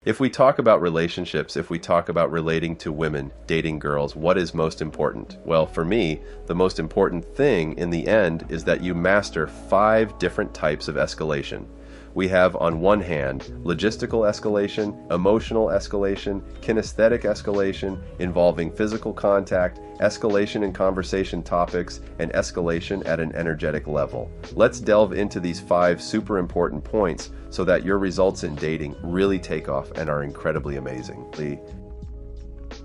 If we talk about relationships, if we talk about relating to women, dating girls, what is most important? Well, for me, the most important thing in the end is that you master 5 different types of escalation. We have, on one hand, logistical escalation, emotional escalation, kinesthetic escalation involving physical contact, escalation in conversation topics, and escalation at an energetic level. Let's delve into these 5 super important points so that your results in dating really take off and are incredibly amazing.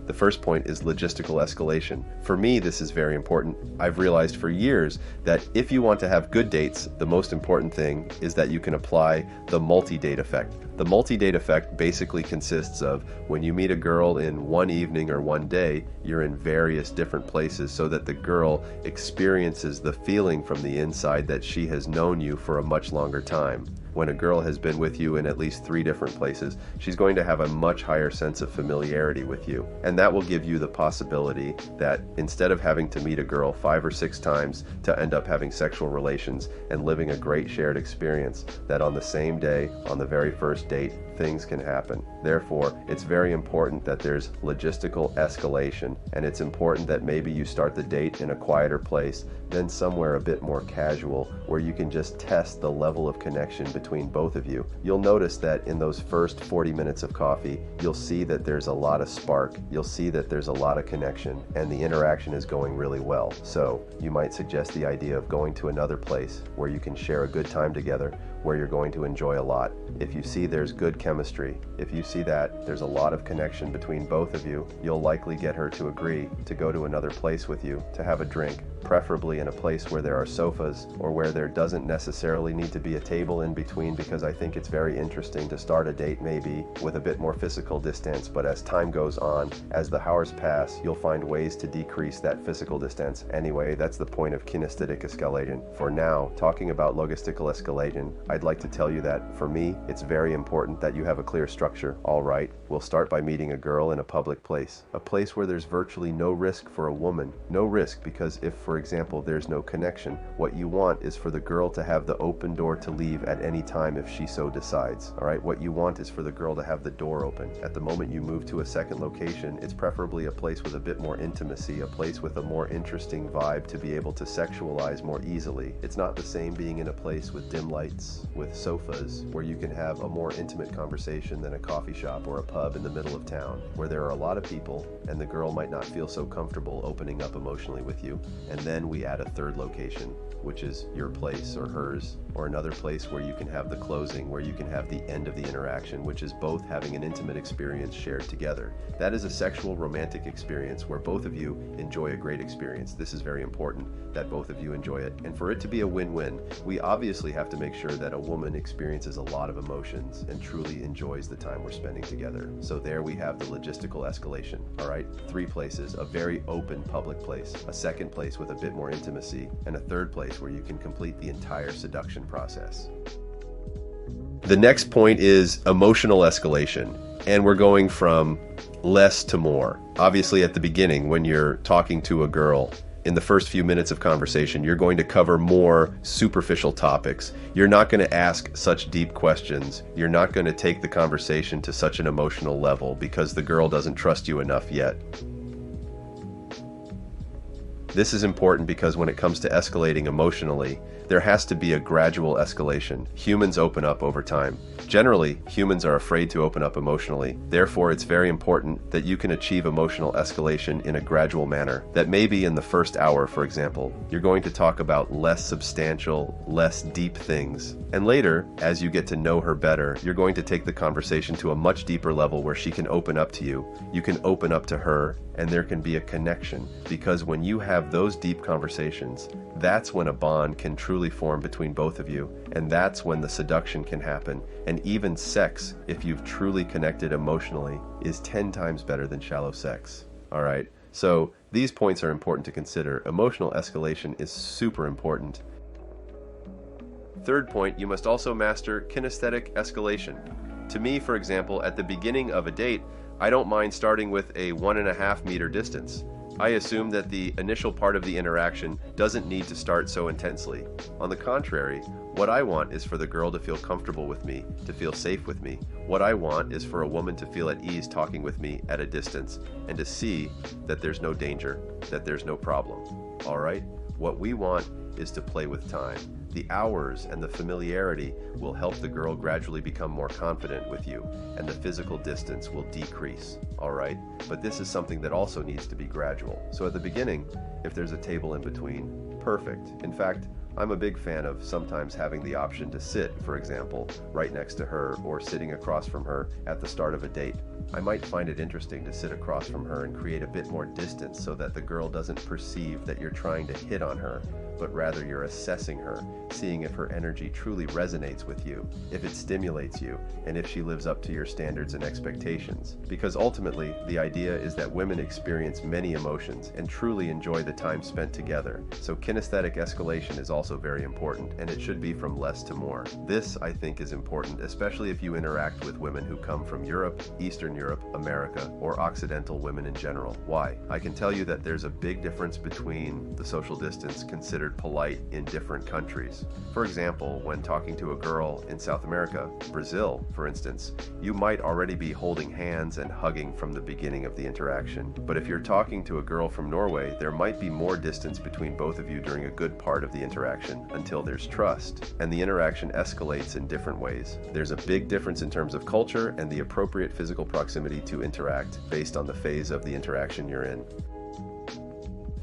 The first point is logistical escalation. For me, this is very important. I've realized for years that if you want to have good dates, the most important thing is that you can apply the multi-date effect. The multi-date effect basically consists of when you meet a girl in one evening or one day, you're in various different places so that the girl experiences the feeling from the inside that she has known you for a much longer time. When a girl has been with you in at least 3 different places, she's going to have a much higher sense of familiarity with you. And that will give you the possibility that instead of having to meet a girl 5 or 6 times to end up having sexual relations and living a great shared experience, that on the same day, on the very first date, things can happen. Therefore, it's very important that there's logistical escalation, and it's important that maybe you start the date in a quieter place, then somewhere a bit more casual, where you can just test the level of connection between both of you. You'll notice that in those first 40 minutes of coffee, you'll see that there's a lot of spark, you'll see that there's a lot of connection, and the interaction is going really well. So, you might suggest the idea of going to another place where you can share a good time together, where you're going to enjoy a lot. If you see there's good chemistry, if you see that there's a lot of connection between both of you, you'll likely get her to agree to go to another place with you to have a drink, preferably in a place where there are sofas or where there doesn't necessarily need to be a table in between, because I think it's very interesting to start a date maybe with a bit more physical distance, but as time goes on, as the hours pass, you'll find ways to decrease that physical distance. Anyway, that's the point of kinesthetic escalation. For now, talking about logistical escalation, I'd like to tell you that for me, it's very important that you have a clear structure. All right, we'll start by meeting a girl in a public place, a place where there's virtually no risk for a woman. No risk, because if, for example, there's no connection, what you want is for the girl to have the open door to leave at any time if she so decides. All right, what you want is for the girl to have the door open. At the moment you move to a second location, it's preferably a place with a bit more intimacy, a place with a more interesting vibe to be able to sexualize more easily. It's not the same being in a place with dim lights, with sofas, where you can have a more intimate conversation than a coffee shop or a pub in the middle of town, where there are a lot of people and the girl might not feel so comfortable opening up emotionally with you. And then we add a third location, which is your place or hers, or another place where you can have the closing, where you can have the end of the interaction, which is both having an intimate experience shared together. That is a sexual romantic experience where both of you enjoy a great experience. This is very important that both of you enjoy it. And for it to be a win-win, we obviously have to make sure that a woman experiences a lot of emotions and truly enjoys the time we're spending together. So there we have the logistical escalation. All right, 3 places: a very open public place, a second place with a bit more intimacy, and a third place where you can complete the entire seduction process. The next point is emotional escalation, and we're going from less to more. Obviously, at the beginning, when you're talking to a girl, in the first few minutes of conversation, you're going to cover more superficial topics. You're not going to ask such deep questions. You're not going to take the conversation to such an emotional level because the girl doesn't trust you enough yet. This is important because when it comes to escalating emotionally, there has to be a gradual escalation. Humans open up over time. Generally, humans are afraid to open up emotionally. Therefore, it's very important that you can achieve emotional escalation in a gradual manner. That maybe in the first hour, for example, you're going to talk about less substantial, less deep things. And later, as you get to know her better, you're going to take the conversation to a much deeper level where she can open up to you. You can open up to her, and there can be a connection. Because when you have those deep conversations, that's when a bond can truly form between both of you, and that's when the seduction can happen. And even sex, if you've truly connected emotionally, is 10 times better than shallow sex. All right, so these points are important to consider. Emotional escalation is super important. Third point, you must also master kinesthetic escalation. To me, for example, at the beginning of a date, I don't mind starting with a 1.5 meter distance. I assume that the initial part of the interaction doesn't need to start so intensely. On the contrary, what I want is for the girl to feel comfortable with me, to feel safe with me. What I want is for a woman to feel at ease talking with me at a distance and to see that there's no danger, that there's no problem. All right? What we want is to play with time. The hours and the familiarity will help the girl gradually become more confident with you, and the physical distance will decrease, all right? But this is something that also needs to be gradual. So at the beginning, if there's a table in between, perfect. In fact, I'm a big fan of sometimes having the option to sit, for example, right next to her or sitting across from her at the start of a date. I might find it interesting to sit across from her and create a bit more distance so that the girl doesn't perceive that you're trying to hit on her, but rather you're assessing her, seeing if her energy truly resonates with you, if it stimulates you, and if she lives up to your standards and expectations. Because ultimately, the idea is that women experience many emotions and truly enjoy the time spent together. So kinesthetic escalation is also very important, and it should be from less to more. This, I think, is important, especially if you interact with women who come from Europe, Eastern Europe, America, or Occidental women in general. Why? I can tell you that there's a big difference between the social distance considered polite in different countries. For example, when talking to a girl in South America, Brazil, for instance, you might already be holding hands and hugging from the beginning of the interaction. But if you're talking to a girl from Norway, there might be more distance between both of you during a good part of the interaction until there's trust, and the interaction escalates in different ways. There's a big difference in terms of culture and the appropriate physical proximity to interact based on the phase of the interaction you're in.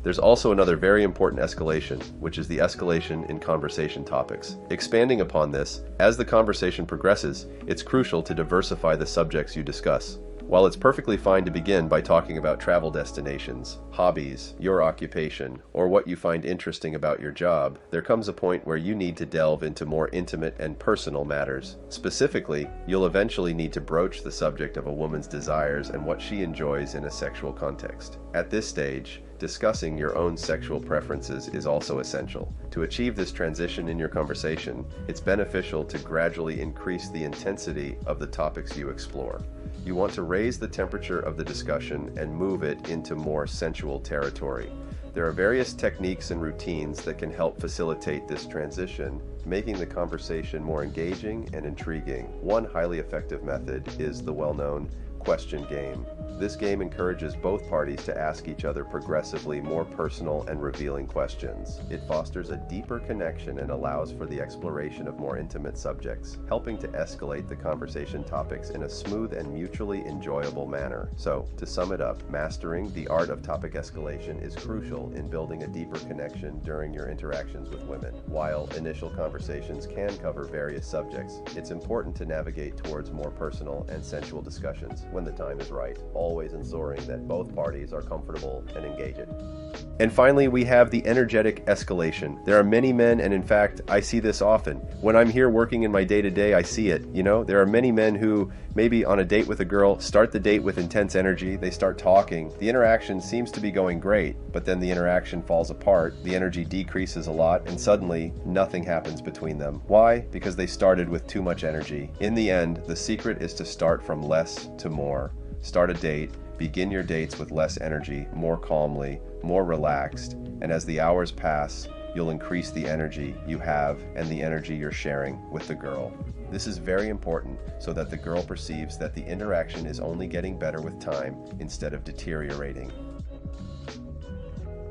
There's also another very important escalation, which is the escalation in conversation topics. Expanding upon this, as the conversation progresses, it's crucial to diversify the subjects you discuss. While it's perfectly fine to begin by talking about travel destinations, hobbies, your occupation, or what you find interesting about your job, there comes a point where you need to delve into more intimate and personal matters. Specifically, you'll eventually need to broach the subject of a woman's desires and what she enjoys in a sexual context. At this stage, discussing your own sexual preferences is also essential. To achieve this transition in your conversation, it's beneficial to gradually increase the intensity of the topics you explore. You want to raise the temperature of the discussion and move it into more sensual territory. There are various techniques and routines that can help facilitate this transition, making the conversation more engaging and intriguing. One highly effective method is the well-known question game. This game encourages both parties to ask each other progressively more personal and revealing questions. It fosters a deeper connection and allows for the exploration of more intimate subjects, helping to escalate the conversation topics in a smooth and mutually enjoyable manner. So, to sum it up, mastering the art of topic escalation is crucial in building a deeper connection during your interactions with women. While initial conversations can cover various subjects, it's important to navigate towards more personal and sensual discussions when the time is right, always ensuring that both parties are comfortable and engaged. And finally, we have the energetic escalation. There are many men, and in fact, I see this often. When I'm here working in my day-to-day, I see it. There are many men who, maybe on a date with a girl, start the date with intense energy, they start talking, the interaction seems to be going great, but then the interaction falls apart, the energy decreases a lot, and suddenly, nothing happens between them. Why? Because they started with too much energy. In the end, the secret is to start from less to more. Start a date, begin your dates with less energy, more calmly, more relaxed, and as the hours pass, you'll increase the energy you have and the energy you're sharing with the girl. This is very important so that the girl perceives that the interaction is only getting better with time instead of deteriorating.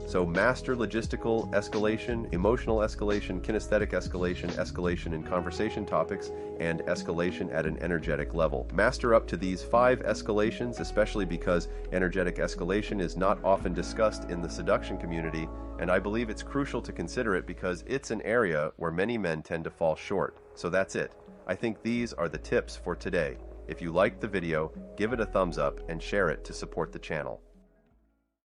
So master logistical escalation, emotional escalation, kinesthetic escalation, escalation in conversation topics, and escalation at an energetic level. Master up to these 5 escalations, especially because energetic escalation is not often discussed in the seduction community, and I believe it's crucial to consider it because it's an area where many men tend to fall short. So that's it. I think these are the tips for today. If you liked the video, give it a thumbs up and share it to support the channel.